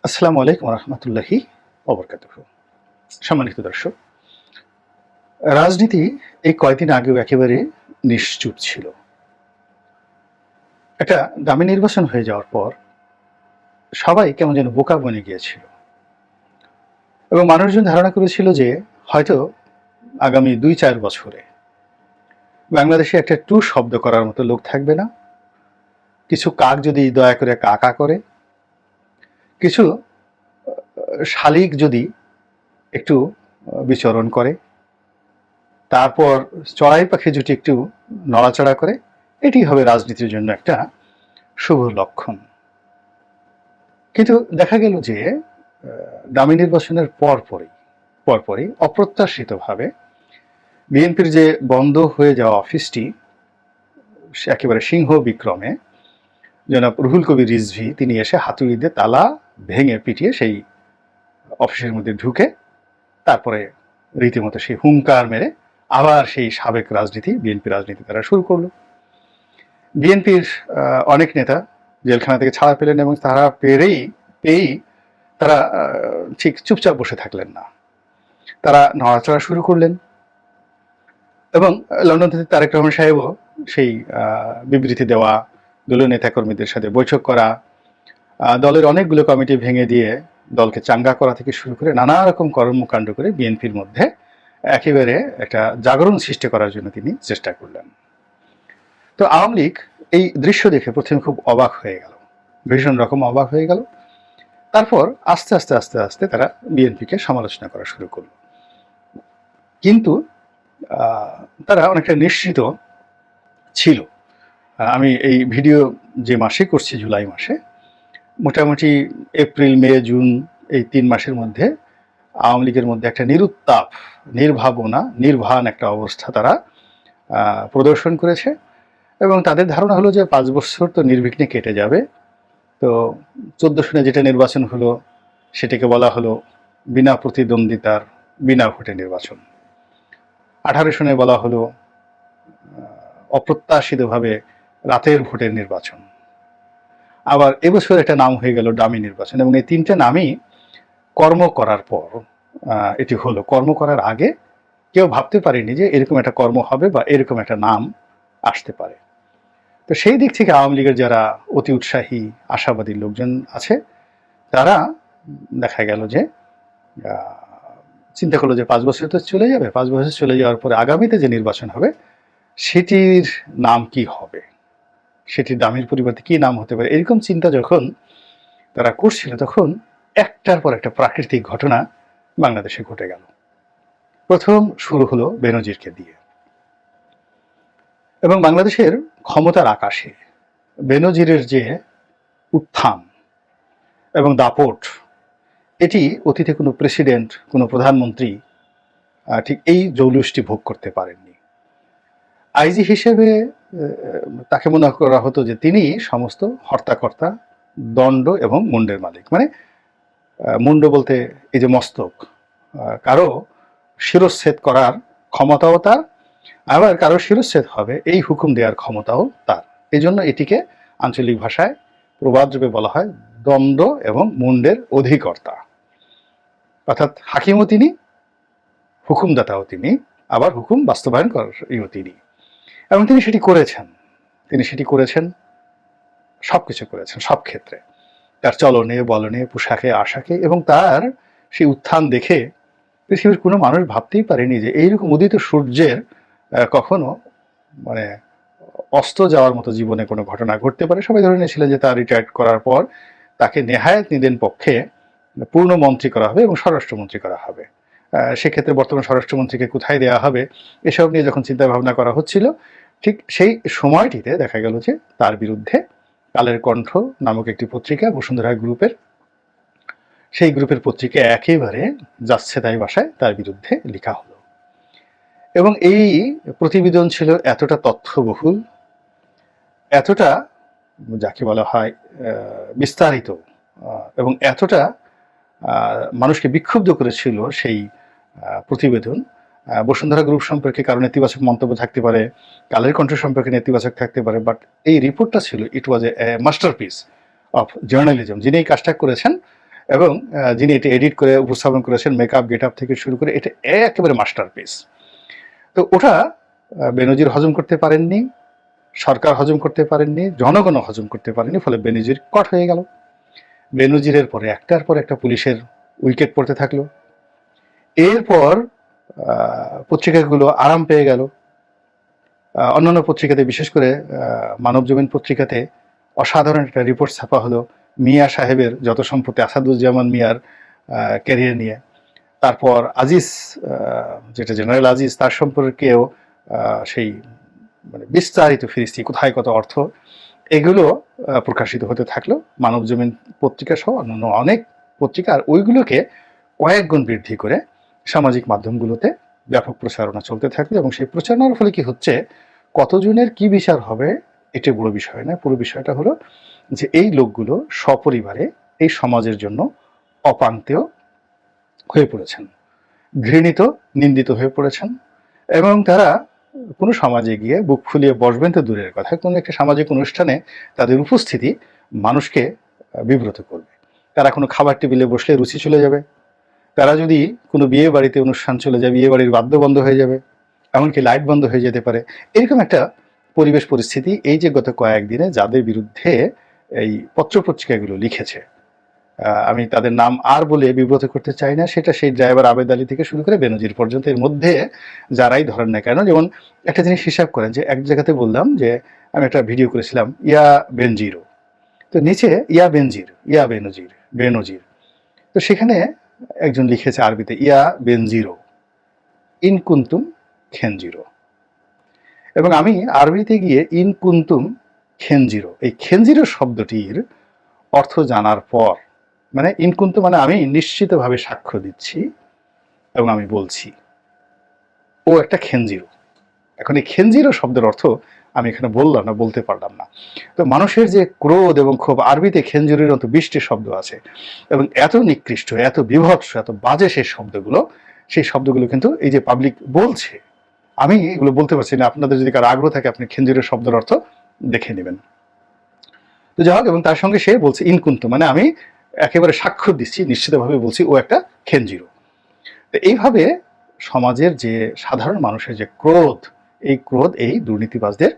আসসালামু আলাইকুম রহমতুল্লাহি ওবরকাতুহ। সম্মানিত দর্শক, রাজনীতি এই কয়েকদিন আগেও একেবারে নিশ্চুপ ছিল। একটা দামি নির্বাচন হয়ে যাওয়ার পর সবাই কেমন যেন বোকা বনে গিয়েছিল এবং মানুষজন ধারণা করেছিল যে হয়তো আগামী ২-৪ বছরে বাংলাদেশে একটা টু শব্দ করার মতো লোক থাকবে না। কিছু কাক যদি দয়া করে কাকা করে, কিছু শালিক যদি একটু বিচরণ করে, তারপর চড়াই পাখি যদি একটু নড়াচড়া করে, এটি হবে রাজনীতির জন্য একটা শুভ লক্ষণ। কিন্তু দেখা গেল যে দামি নির্বাচনের পরপরই অপ্রত্যাশিতভাবে বিএনপির যে বন্ধ হয়ে যাওয়া অফিসটি একেবারে সিংহ বিক্রমে জনাব রুহুল কবির রিজভী তিনি এসে হাতুড়ি দিয়ে তালা ভেঙে পিটিয়ে সেই অফিসের মধ্যে ঢুকে তারপরে রীতিমতো সেই হুঙ্কার মেরে আবার সেই সাবেক রাজনীতি বিএনপি রাজনীতি তারা শুরু করলো। বিএনপির অনেক নেতা জেলখানা থেকে ছাড়া পেলেন এবং তারা পেয়েই তারা ঠিক চুপচাপ বসে থাকলেন না, তারা নড়াচড়া শুরু করলেন এবং লন্ডন থেকে তারেক রহমান সাহেবও সেই বিবৃতি দেওয়া, দলীয় নেতাকর্মীদের সাথে বৈঠক করা, দলের অনেকগুলো কমিটি ভেঙে দিয়ে দলকে চাঙ্গা করা থেকে শুরু করে নানা রকম কর্মকাণ্ড করে বিএনপির মধ্যে একেবারে একটা জাগরণ সৃষ্টি করার জন্য তিনি চেষ্টা করলেন। তো আওয়ামী লীগ এই দৃশ্য দেখে প্রথমে খুব অবাক হয়ে গেল, ভীষণ রকম অবাক হয়ে গেল। তারপর আস্তে আস্তে আস্তে আস্তে তারা বিএনপিকে সমালোচনা করা শুরু করল। কিন্তু তারা অনেকটা নিশ্চিত ছিল। আমি এই ভিডিও যে মাসে করছি, জুলাই মাসে, মোটামুটি এপ্রিল মে জুন এই ৩ মাসের মধ্যে আওয়ামী লীগের মধ্যে একটা নিরুত্তাপ, নির্ভাবনা, নির্বাণ একটা অবস্থা তারা প্রদর্শন করেছে এবং তাদের ধারণা হলো যে ৫ বছর তো নির্বিঘ্নে কেটে যাবে। তো ১৪ সনে যেটা নির্বাচন হলো সেটাকে বলা হলো বিনা প্রতিদ্বন্দ্বিতার বিনা ভোটে নির্বাচন। ১৮ সনে বলা হলো অপ্রত্যাশিতভাবে রাতের ভোটের নির্বাচন। আবার এবছর একটা নাম হয়ে গেল ডামি নির্বাচন এবং এই ৩টে নামই কর্ম করার পর এটি হলো। কর্ম করার আগে কেউ ভাবতে পারেনি যে এরকম একটা কর্ম হবে বা এরকম একটা নাম আসতে পারে। তো সেই দিক থেকে আওয়ামী লীগের যারা অতি উৎসাহী আশাবাদী লোকজন আছে তারা দেখা গেল যে চিন্তা করলো যে ৫ বছর তো চলে যাবে, ৫ বছর চলে যাওয়ার পরে আগামীতে যে নির্বাচন হবে সেটির নাম কি হবে, সেটির দামের পরিবর্তে কি নাম হতে পারে, এরকম চিন্তা যখন তারা করছিল তখন একটার পর একটা প্রাকৃতিক ঘটনা বাংলাদেশে ঘটে গেল। প্রথম শুরু হলো বেনজিরকে দিয়ে এবং বাংলাদেশের ক্ষমতার আকাশে বেনজিরের যে উত্থান এবং দাপট, এটি অতীতে কোনো প্রেসিডেন্ট, কোনো প্রধানমন্ত্রী ঠিক এই জৌলুসটি ভোগ করতে পারেননি। আইজি হিসেবে তাকে মনে করা হতো যে তিনি সমস্ত হর্তাকর্তা, দণ্ড এবং মুন্ডের মালিক। মানে মুন্ড বলতে এই যে মস্তক, কারো শিরচ্ছেদ করার ক্ষমতাও তার, আবার কারো শিরচ্ছেদ হবে এই হুকুম দেওয়ার ক্ষমতাও তার। এই জন্য এটিকে আঞ্চলিক ভাষায় প্রবাদরূপে বলা হয় দণ্ড এবং মুন্ডের অধিকর্তা। অর্থাৎ হাকিমও তিনি, হুকুমদাতাও তিনি, আবার হুকুম বাস্তবায়ন করারও তিনি। এবং তিনি সেটি করেছেন, সবকিছু করেছেন, সব ক্ষেত্রে, তার চলনে বলনে পোশাকে আশাকে। এবং তার সেই উত্থান দেখে পৃথিবীর কোনো মানুষ ভাবতেই পারেনি যে এইরকম উদিত সূর্যের কখনো মানে অস্ত যাওয়ার মতো জীবনে কোনো ঘটনা ঘটতে পারে। সবাই ধরে নিয়েছিলেন যে তার রিটায়ার্ড করার পর তাকে নেহায়েত নিদেন পক্ষে পূর্ণ মন্ত্রী করা হবে এবং স্বরাষ্ট্রমন্ত্রী করা হবে। সেক্ষেত্রে বর্তমান স্বরাষ্ট্রমন্ত্রীকে কোথায় দেওয়া হবে এসব নিয়ে যখন চিন্তা ভাবনা করা হচ্ছিল, ঠিক সেই সময়টিতে দেখা গেল যে তার বিরুদ্ধে কালের কণ্ঠ নামক একটি পত্রিকা, বসুন্ধরা গ্রুপের, সেই গ্রুপের পত্রিকা একেবারে যাচ্ছে তাই ভাষায় তার বিরুদ্ধে লেখা হলো। এবং এই প্রতিবেদন ছিল এতটা তথ্যবহুল, এতটা যাকে বলা হয় বিস্তারিত, এবং এতটা মানুষকে বিক্ষুব্ধ করেছিল সেই প্রতিবেদন। বসুন্ধরা গ্রুপ সম্পর্কে কারো নেতিবাচক মন্তব্য থাকতে পারে, কালের কণ্ঠ সম্পর্কে নেতিবাচক থাকতে পারে, বাট এই রিপোর্টটা ছিল, ইট ওয়াজ এ মাস্টারপিস অফ জার্নালিজম। যিনি এই কাজটা করেছেন এবং যিনি এটা এডিট করে উপস্থাপন করেছেন, মেকআপ গেট আপ থেকে শুরু করে, এটা একেবারে মাস্টারপিস। তো ওটা বেনজির হজম করতে পারেননি, সরকার হজম করতে পারেননি, জনগণও হজম করতে পারেনি, ফলে বেনজির কট হয়ে গেল। বেনজিরের পরে একটার পর একটা পুলিশের উইকেট পড়তে থাকলো। এরপর পত্রিকাগুলো আরাম পেয়ে গেল। অন্যান্য পত্রিকাতে, বিশেষ করে মানবজমিন পত্রিকাতে অসাধারণ একটা রিপোর্ট ছাপা হলো মিয়া সাহেবের যত সম্পত্তি, আসাদুজ্জামান মিয়ার ক্যারিয়ার নিয়ে। তারপর আজিজ, যেটা জেনারেল আজিজ, তার সম্পর্কেও সেই মানে বিস্তারিত ফিরিস্তি, কোথায় কত অর্থ, এগুলো প্রকাশিত হতে থাকলো মানবজমিন পত্রিকা সহ অন্যান্য অনেক পত্রিকা। আর ওইগুলোকে কয়েক গুণ বৃদ্ধি করে সামাজিক মাধ্যমগুলোতে ব্যাপক প্রচারণা চলতে থাকলো। এবং সেই প্রচারণার ফলে কি হচ্ছে, কতজনের কি বিচার হবে এটা বড় বিষয় না। পুরো বিষয়টা হলো যে এই লোকগুলো সপরিবারে এই সমাজের জন্য অপান্তেয় হয়ে পড়েছেন, ঘৃণিত, নিন্দিত হয়ে পড়েছেন। এবং তারা কোনো সমাজে গিয়ে বুক ফুলিয়ে বসবেন তো দূরের কথা, কোনো একটা সামাজিক অনুষ্ঠানে তাদের উপস্থিতি মানুষকে বিব্রত করবে। তারা কোনো খাবার টেবিলে বসলে রুচি চলে যাবে, তারা যদি কোনো বিয়ে বাড়িতে অনুষ্ঠান চলে যায়, বিয়ে বাড়ির বাদ্য বন্ধ হয়ে যাবে, এমনকি লাইট বন্ধ হয়ে যেতে পারে। এরকম একটা পরিবেশ পরিস্থিতি এই যে গত কয়েকদিনে যাদের বিরুদ্ধে এই পত্রপত্রিকাগুলো লিখেছে, আমি তাদের নাম আর বলে বিব্রত করতে চাই না, সেটা সেই ড্রাইভার আবেদ আলী থেকে শুরু করে বেনজির পর্যন্ত, এর মধ্যে যারাই ধরেন না কেন। যেমন একটা জিনিস হিসাব করেন যে এক জায়গাতে বললাম যে আমি একটা ভিডিও করেছিলাম ইয়া বেনজিরো, তো নিচে ইয়া বেনজির, ইয়া বেনজির, বেনজির, তো সেখানে একজন লিখেছে আরবিতে ইয়া বেনজিরো ইন কুন্তুম খেনজিরো। এবং আমি আরবিতে গিয়ে ইন কুন্তুম খেনজিরো, এই খেনজিরো শব্দটির অর্থ জানার পর, মানে ইনকুন্তু মানে আমি নিশ্চিতভাবে সাক্ষ্য দিচ্ছি এবং আমি বলছি ও একটা খেনজিরো। এখন এই খেনজিরো শব্দের অর্থ আমি এখানে বললাম না, বলতে পারলাম না। তো মানুষের যে ক্রোধ এবং ক্ষোভ, আরবিতে খেনজুরির মতো 20টি শব্দ আছে এবং এত নিকৃষ্ট, এত বিভৎস, এত বাজে সেই শব্দগুলো কিন্তু এই যে পাবলিক বলছে, আমি এগুলো বলতে পারছি না। আপনাদের যদি কারো আগ্রহ থাকে আপনি খেনজুরের শব্দের অর্থ দেখে নেবেন। তো যাই হোক, এবং তার সঙ্গে সে বলছে ইনকুন্তু মানে আমি একেবারে সাক্ষ্য দিচ্ছি, নিশ্চিতভাবে বলছি ও একটা খেনজিরো। তো এইভাবে সমাজের যে সাধারণ মানুষের যে ক্রোধ, এই ক্রোধ এই দুর্নীতিবাজদের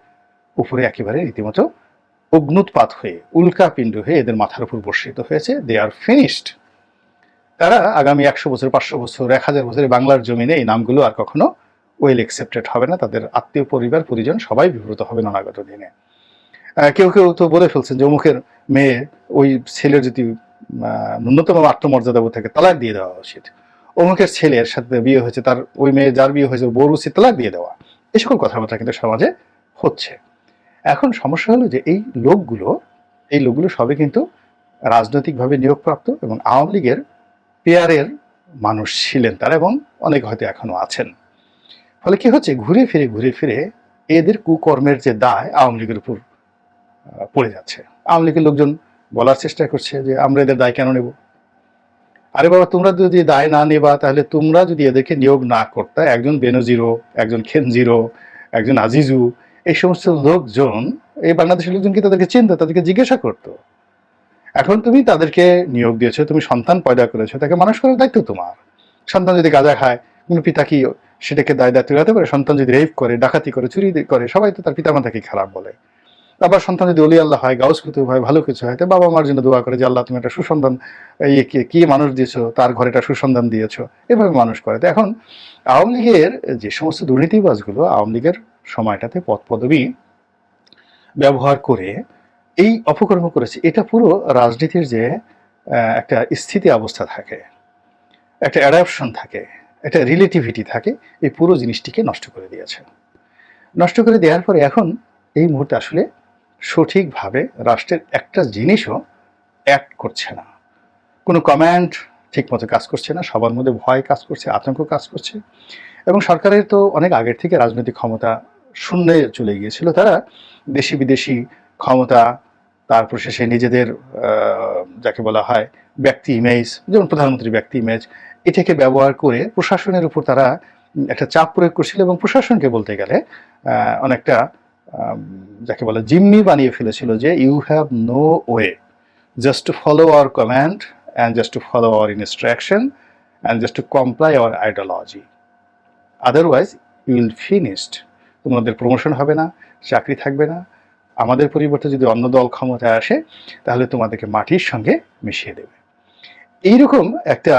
উপরে একেবারে রীতিমতো অগ্নুৎপাত হয়ে, উল্কাপিণ্ড হয়ে এদের মাথার উপর বর্ষিত হয়েছে। দে আর ফিনিশড। তারা আগামী 100 বছর, 500 বছর, 1000 বছরে বাংলার জমিনে এই নামগুলো আর কখনো ওয়েল অ্যাকসেপ্টেড হবে না। তাদের আত্মীয় পরিবার পরিজন সবাই বিব্রত হবে অনাগত দিনে। কেউ কেউ তো বলে ফেলছেন যে অমুকের মেয়ে, ওই ছেলের যদি ন্যূনতম আত্মমর্যাদাবোধ থাকে তালাক দিয়ে দেওয়া উচিত। অমুকের ছেলের সাথে বিয়ে হয়েছে, তার ওই মেয়ে যার বিয়ে হয়েছে বউর উচিত তালাক দিয়ে দেওয়া। এই সকল কথাবার্তা কিন্তু সমাজে হচ্ছে। এখন সমস্যা হলো যে এই লোকগুলো সবে কিন্তু রাজনৈতিকভাবে নিয়োগপ্রাপ্ত এবং আওয়ামী লীগের পেয়ারের মানুষ ছিলেন তারা, এবং অনেক হয়তো এখনো আছেন। ফলে কি হচ্ছে, ঘুরে ফিরে এদের কুকর্মের যে দায় আওয়ামী লীগের উপর পড়ে যাচ্ছে। আওয়ামী লীগের লোকজন বলার চেষ্টা করছে যে আমরা এদের দায় কেন নেব? আরে বাবা, তোমরা যদি দায় না নেবা, তাহলে তোমরা যদি এদেরকে নিয়োগ না করতে, একজন বেনজিরো, একজন খেনজিরো, একজন আজিজু, এই সমস্ত লোকজন, এই বাংলাদেশের লোকজন কি তাদেরকে চিনতো, তাদেরকে জিজ্ঞাসা করতো? এখন তুমি তাদেরকে নিয়োগ দিয়েছো, তুমি সন্তান পয়দা করেছো, তাকে মানুষ করার দায়িত্ব তোমার। সন্তান যদি গাঁজা খায়, কোনো পিতা কি সেটাকে দায়িত্ব দিতে পারে? সন্তান যদি রেপ করে, ডাকাতি করে, চুরি করে, সবাই তো তার পিতামাতাকে খারাপ বলে। আবার সন্তান যদি অলি আল্লাহ হয়, গাউস কুতুব হয়, ভালো কিছু হয়, তো বাবা মার জন্য দোয়া করে যে আল্লাহ তুমি একটা সুসন্তান কি মানুষ দিয়েছো, তার ঘরে একটা সুসন্তান দিয়েছো, এভাবে মানুষ করে। তো এখন আওয়ামী লীগের যে সমস্ত দুর্নীতিবাজগুলো আওয়ামী লীগের সময়টাতে পদ পদবি ব্যবহার করে এই অপকর্ম করেছে, এটা পুরো রাজনীতির যে একটা স্থিতি অবস্থা থাকে, একটা অ্যাডাপশন থাকে, একটা রিলেটিভিটি থাকে, এই পুরো জিনিসটিকে নষ্ট করে দিয়েছে। নষ্ট করে দেওয়ার পরে এখন এই মুহূর্তে আসলে সঠিকভাবে রাষ্ট্রের একটা জিনিসও অ্যাক্ট করছে না। কোনো কমান্ড ঠিকমতো কাজ করছে না, সবার মধ্যে ভয় কাজ করছে, আতঙ্ক কাজ করছে। এবং সরকারের তো অনেক আগের থেকে রাজনৈতিক ক্ষমতা শূন্যে চলে গিয়েছিল। তারা দেশি বিদেশি ক্ষমতা, তারপর শেষে নিজেদের যাকে বলা হয় ব্যক্তি ইমেজ, যেমন প্রধানমন্ত্রীর ব্যক্তি ইমেজ, এটাকে ব্যবহার করে প্রশাসনের উপর তারা একটা চাপ প্রয়োগ করছিল এবং প্রশাসনকে বলতে গেলে অনেকটা যাকে বলে জিম্মি বানিয়ে ফেলেছিল, যে you have no way just to follow our command and just to follow our instruction and just to comply our ideology. Otherwise you will finished. তোমাদের প্রমোশন হবে না, চাকরি থাকবে না। আমাদের পরিবর্তে যদি অন্য দল ক্ষমতায় আসে তাহলে তোমাদেরকে মাটির সঙ্গে মিশিয়ে দেবে। এইরকম একটা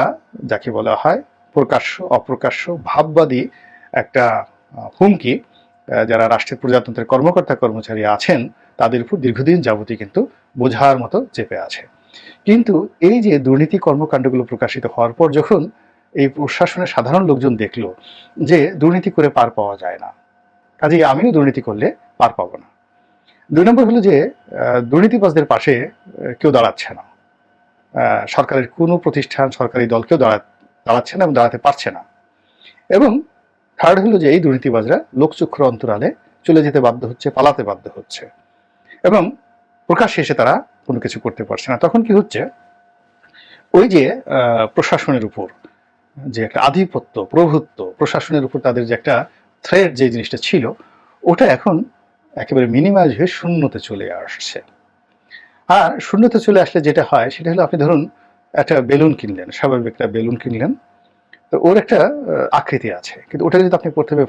যাকে বলা হয় প্রকাশ্য অপ্রকাশ্য ভাববাদী একটা হুমকি যারা রাষ্ট্রের প্রজাতন্ত্রের কর্মকর্তা কর্মচারী আছেন তাদের উপর দীর্ঘদিন যাবতীয় কিন্তু বোঝার মতো চেপে আছে। কিন্তু এই যে দুর্নীতি কর্মকাণ্ডগুলো প্রকাশিত হওয়ার পর যখন এই প্রশাসনের সাধারণ লোকজন দেখলো যে দুর্নীতি করে পার পাওয়া যায় না, কাজেই আমিও দুর্নীতি করলে পার পাবো না। 2 নম্বর হলো যে দুর্নীতিবাজদের পাশে কেউ দাঁড়াচ্ছে না, সরকারের কোনো প্রতিষ্ঠান সরকারি দল কেউ দাঁড়াচ্ছে না এবং দাঁড়াতে পারছে না। এবং থার্ড হলো যে এই দুর্নীতিবাজরা লোকচক্ষুর অন্তরালে চলে যেতে বাধ্য হচ্ছে, পালাতে বাধ্য হচ্ছে এবং প্রকাশ্যে এসে তারা কোনো কিছু করতে পারছে না। তখন কি হচ্ছে, ওই যে প্রশাসনের উপর যে একটা আধিপত্য প্রভুত্ব, প্রশাসনের উপর তাদের যে একটা থ্রেট যে জিনিসটা ছিল ওটা এখন একেবারে মিনিমাইজ হয়ে শূন্যতে চলে আসছে। আর শূন্যতে চলে আসলে যেটা হয় সেটা হলো, আপনি ধরুন একটা বেলুন কিনলেন, স্বাভাবিক একটা বেলুন কিনলেন, তো ওর একটা আকৃতি আছে, কিন্তু ওটা যদি আপনি প্রথমে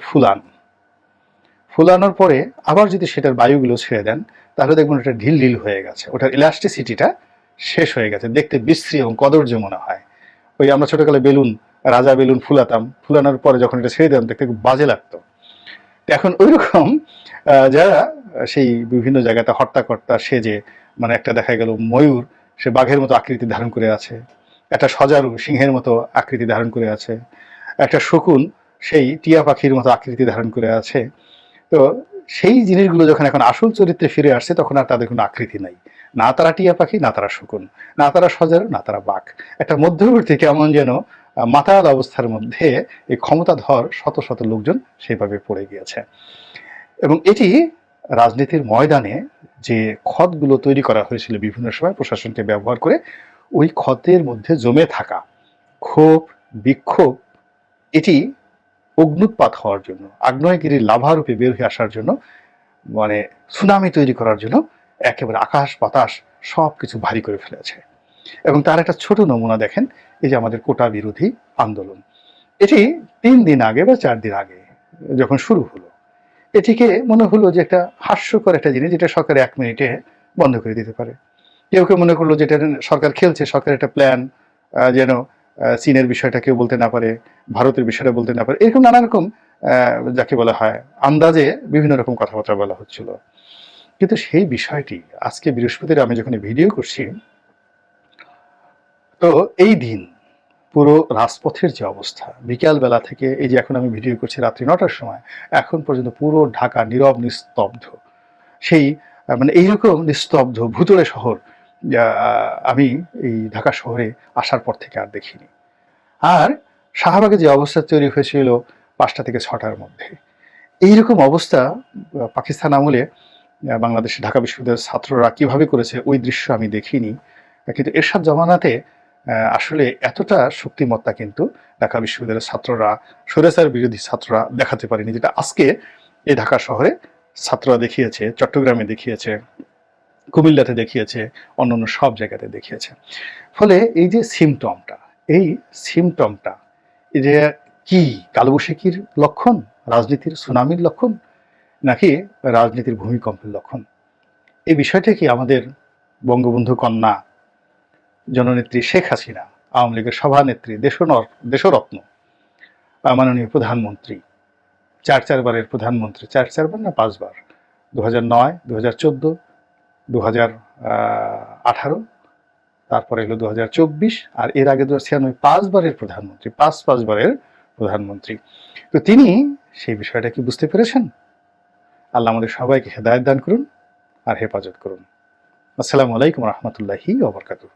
ফুলানোর পরে আবার যদি সেটার বায়ুগুলো ছেড়ে দেন তাহলে দেখবেন ওটা ঢিল ঢিল হয়ে গেছে, ওটার ইলাস্টিসিটিটা শেষ হয়ে গেছে, দেখতে বিশ্রী এবং কদর্য মনে হয়। ওই আমরা ছোটকালে বেলুন, রাজা বেলুন ফুলাতাম, ফুলানোর পরে যখন এটা ছেড়ে দিতাম দেখতে খুব বাজে লাগতো। এখন ওই রকম যারা সেই বিভিন্ন জায়গাতে হর্তাকর্তা সেজে, মানে একটা দেখা গেল ময়ূর সে বাঘের মতো আকৃতি ধারণ করে আছে, একটা সজারু সিংহের মতো আকৃতি ধারণ করে আছে, একটা শকুন সেই টিয়া পাখির মতো আকৃতি ধারণ করে আছে। তো সেই জিনিসগুলো যখন এখন আসল চরিত্রে ফিরে আসছে তখন আর তাদের কোনো আকৃতি নাই, না তারা টিয়া পাখি, না তারা শকুন, না তারা সজারু, না তারা বাঘ। একটা মধ্যবর্তী কেমন যেন মাতাল অবস্থার মধ্যে এই ক্ষমতাধর শত শত লোকজন সেইভাবে পড়ে গিয়েছে। এবং এটি রাজনীতির ময়দানে যে ক্ষতগুলো তৈরি করা হয়েছিল বিভিন্ন সময় প্রশাসনকে ব্যবহার করে, ওই ক্ষতের মধ্যে জমে থাকা ক্ষোভ বিক্ষোভ এটি অগ্নুৎপাত হওয়ার জন্য, আগ্নেয়গিরির লাভারূপে বের হয়ে আসার জন্য, মানে সুনামি তৈরি করার জন্য একেবারে আকাশ বাতাস সব কিছু ভারী করে ফেলেছে। এবং তার একটা ছোট নমুনা দেখেন, এই যে আমাদের কোটা বিরোধী আন্দোলন, এটি 3 দিন আগে বা 4 দিন আগে যখন শুরু হলো, এটিকে মনে হলো যে একটা হাস্যকর একটা জিনিস যেটা সরকার 1 মিনিটে বন্ধ করে দিতে পারে। কেউ কেউ মনে করলো যেটা সরকার খেলছে, সরকারের একটা প্ল্যান, যেন চীনের বিষয়টা কেউ বলতে না পারে, ভারতের বিষয়টা বলতে না পারে, এরকম নানা রকম যাকে বলা হয় আন্দাজে বিভিন্ন রকম কথাবার্তা বলা হচ্ছিল। কিন্তু সেই বিষয়টি আজকে বৃহস্পতিবার আমি যখন ভিডিও করছি, তো এই দিন পুরো রাজপথের যে অবস্থা, বিকাল বেলা থেকে এই যে এখন আমি ভিডিও করছি রাত্রি 9টার সময়, এখন পর্যন্ত পুরো ঢাকা নীরব নিস্তব্ধ। সেই মানে এইরকম নিস্তব্ধ ভুতুড়ে শহর আমি এই ঢাকা শহরে আসার পর থেকে আর দেখিনি। আর শাহবাগে যে অবস্থা তৈরি হয়েছিল 5টা থেকে 6টার মধ্যে, এইরকম অবস্থা পাকিস্তান আমলে বাংলাদেশে ঢাকা বিশ্ববিদ্যালয়ের ছাত্ররা কিভাবে করেছে ওই দৃশ্য আমি দেখিনি। কিন্তু এরশাদ জমানাতে আসলে এতটা শক্তিমত্তা কিন্তু ঢাকা বিশ্ববিদ্যালয়ের ছাত্ররা, স্বৈরাচার বিরোধী ছাত্ররা দেখাতে পারেনি, যেটা আজকে এই ঢাকা শহরে ছাত্ররা দেখিয়েছে, চট্টগ্রামে দেখিয়েছে, কুমিল্লাতে দেখিয়েছে, অন্যান্য সব জায়গাতে দেখিয়েছে। ফলে এই যে সিমটমটা এটা কি কালবৈশাখীর লক্ষণ, রাজনীতির সুনামির লক্ষণ, নাকি রাজনীতির ভূমিকম্পের লক্ষণ? এই বিষয়টা কি আমাদের বঙ্গবন্ধু কন্যা জননেত্রী শেখ হাসিনা, আওয়ামী লীগের সভানেত্রী, দেশরত্ন, মাননীয় প্রধানমন্ত্রী, 4 বারের প্রধানমন্ত্রী, 4 বার না 5 বার, 2009, 2014, 2018, তারপরে হলো 2024, আর এর আগে 2096, 5 বারের প্রধানমন্ত্রী, 5 বারের প্রধানমন্ত্রী। তো তিনি সেই বিষয়টা কি বুঝতে পেরেছেন? আল্লাহ আমাদের সবাইকে হেদায়েত দান করুন আর হেফাজত করুন। আসসালামু আলাইকুম রহমতুল্লাহি ওয়া বারাকাতুহু।